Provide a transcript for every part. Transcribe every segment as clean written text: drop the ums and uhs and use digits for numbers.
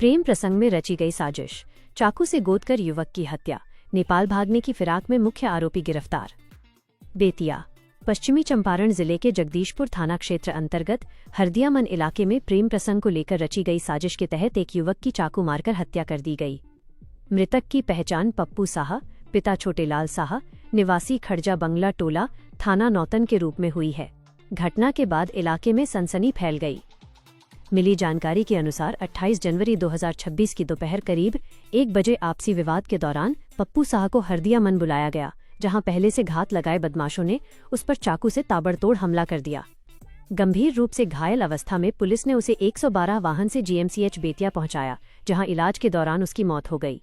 प्रेम प्रसंग में रची गई साजिश, चाकू से गोदकर युवक की हत्या, नेपाल भागने की फिराक में मुख्य आरोपी गिरफ्तार। बेतिया, पश्चिमी चंपारण जिले के जगदीशपुर थाना क्षेत्र अंतर्गत हरदियामन इलाके में प्रेम प्रसंग को लेकर रची गई साजिश के तहत एक युवक की चाकू मारकर हत्या कर दी गई। मृतक की पहचान पप्पू साहा, पिता छोटेलाल साहा, निवासी खड़जा बंगला टोला, थाना नौतन के रूप में हुई है। घटना के बाद इलाके में सनसनी फैल गई। मिली जानकारी के अनुसार 28 जनवरी 2026 की दोपहर करीब 1 बजे आपसी विवाद के दौरान पप्पू साहा को हरदियामन बुलाया गया, जहां पहले से घात लगाए बदमाशों ने उस पर चाकू से ताबड़तोड़ हमला कर दिया। गंभीर रूप से घायल अवस्था में पुलिस ने उसे 112 वाहन से जीएमसीएच बेतिया पहुंचाया, जहां इलाज के दौरान उसकी मौत हो गई।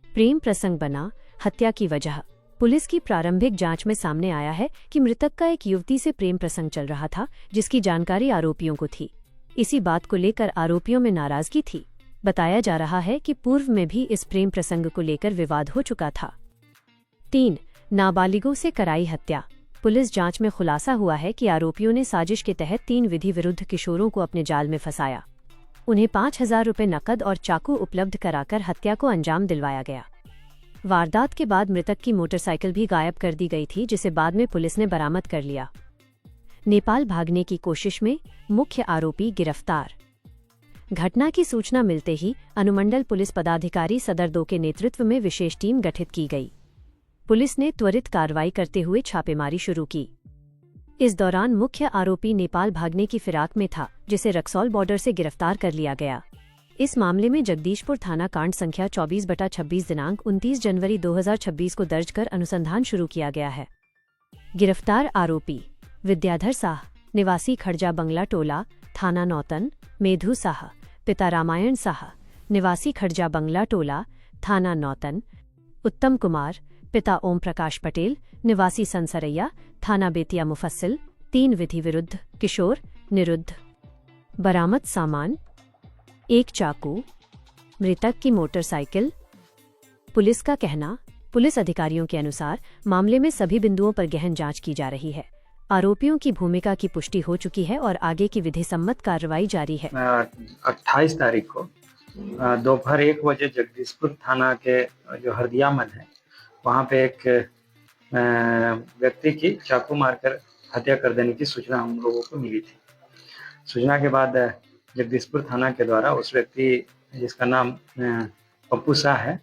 प्रेम प्रसंग बना हत्या की वजह। पुलिस की प्रारंभिक जांच में सामने आया है कि मृतक का एक युवती से प्रेम प्रसंग चल रहा था, जिसकी जानकारी आरोपियों को थी। इसी बात को लेकर आरोपियों में नाराजगी थी। बताया जा रहा है कि पूर्व में भी इस प्रेम प्रसंग को लेकर विवाद हो चुका था। 3 नाबालिगों से कराई हत्या। पुलिस जांच में खुलासा हुआ है कि आरोपियों ने साजिश के तहत 3 विधि विरुद्ध किशोरों को अपने जाल में फंसाया। उन्हें 5,000 रुपये नकद और चाकू उपलब्ध कराकर हत्या को अंजाम दिलवाया गया। वारदात के बाद मृतक की मोटरसाइकिल भी गायब कर दी गई थी, जिसे बाद में पुलिस ने बरामद कर लिया। नेपाल भागने की कोशिश में मुख्य आरोपी गिरफ्तार। घटना की सूचना मिलते ही अनुमंडल पुलिस पदाधिकारी सदर 2 के नेतृत्व में विशेष टीम गठित की गई। पुलिस ने त्वरित कार्रवाई करते हुए छापेमारी शुरू की। इस दौरान मुख्य आरोपी नेपाल भागने की फिराक में था, जिसे रक्सौल बॉर्डर से गिरफ्तार कर लिया गया। इस मामले में जगदीशपुर थाना कांड संख्या 24/26 दिनांक 29 जनवरी 2026 को दर्ज कर अनुसंधान शुरू किया गया है। गिरफ्तार आरोपी विद्याधर साह, निवासी खड़जा बंगला टोला, थाना नौतन, मेधु साह, पिता रामायण साह, निवासी खड़जा बंगला टोला, थाना नौतन, उत्तम कुमार, पिता ओम प्रकाश पटेल, निवासी सनसरैया, थाना बेतिया मुफस्सिल, 3 विधि विरुद्ध किशोर, निरुद्ध। बरामद सामान: 1 चाकू, मृतक की मोटरसाइकिल। पुलिस का कहना: पुलिस अधिकारियों के अनुसार मामले में सभी बिंदुओं पर गहन जांच की जा रही है। आरोपियों की भूमिका की पुष्टि हो चुकी है और आगे की विधि सम्मत कार्रवाई जारी है। 28 तारीख को दोपहर 1 बजे जगदीशपुर थाना के जो हरदियामन है, वहाँ पे एक व्यक्ति की चाकू मारकर हत्या कर देने की सूचना हम लोगों को मिली थी। सूचना के बाद जगदीशपुर थाना के द्वारा उस व्यक्ति, जिसका नाम पप्पू शाह है,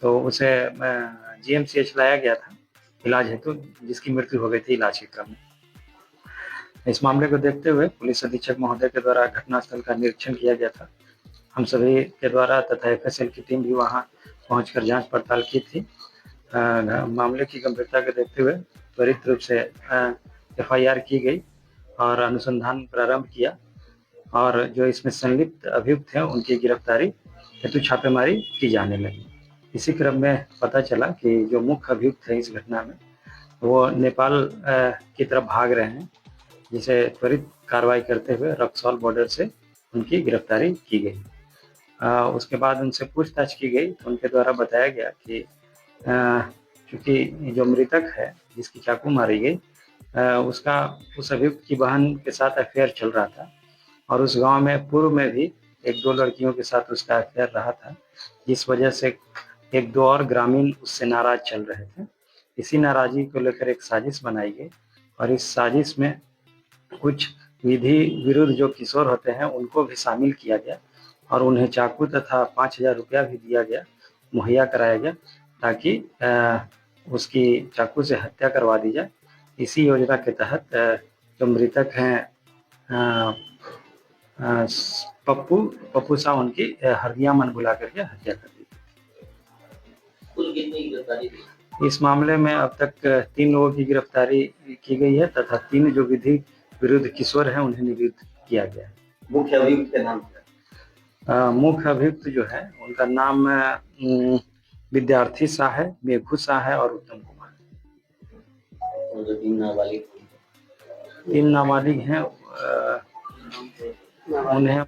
तो उसे जीएमसीएच लाया गया था इलाज हेतु, जिसकी मृत्यु हो गई थी इलाज के क्रम में। इस मामले को देखते हुए पुलिस अधीक्षक महोदय के द्वारा घटनास्थल का निरीक्षण किया गया था। हम सभी के द्वारा तथा एफएसएल की टीम भी वहां पहुंचकर जांच पड़ताल की थी। मामले की गंभीरता को देखते हुए त्वरित रूप से एफआईआर की गई और अनुसंधान प्रारंभ किया, और जो इसमें संलिप्त अभियुक्त हैं उनकी गिरफ्तारी हेतु छापेमारी की जाने लगी। इसी क्रम में पता चला कि जो मुख्य अभियुक्त है इस घटना में, वो नेपाल की तरफ भाग रहे हैं, जिसे त्वरित कार्रवाई करते हुए रक्सौल बॉर्डर से उनकी गिरफ्तारी की गई। उसके बाद उनसे पूछताछ की गई तो उनके द्वारा बताया गया कि चूँकि जो मृतक है जिसकी चाकू मारी गई, उसका उस अभियुक्त की बहन के साथ अफेयर चल रहा था, और उस गांव में पूर्व में भी 1-2 लड़कियों के साथ उसका अफेयर रहा था, जिस वजह से 1-2 और ग्रामीण उससे नाराज चल रहे थे। इसी नाराजगी को लेकर एक साजिश बनाई गई, और इस साजिश में कुछ विधि विरुद्ध जो किशोर होते हैं उनको भी शामिल किया गया, और उन्हें चाकू तथा 5,000 रुपया भी दिया गया, मुहैया कराया गया, ताकि उसकी चाकू से हत्या करवा दी जाए। इसी योजना के तहत जो मृतक हैं पप्पू शाह, उनकी हरदियामन बुला करके हत्या कर दी। कुल कितनी गिरफ्तारी थी? इस मामले में अब तक 3 लोगों की गिरफ्तारी की गई है तथा 3 जो विधि विरुद्ध किशोर हैं उन्हें निलंबित किया गया है। मुख्य अभियुक्त के नाम क्या? मुख्य अभियुक्त जो है उनका नाम विद्यार्थी शाह है, मेघू शाह है और उत्तम कुमार। और जो 3 नाबालिग 3 नाबालिग हैं, उन्हें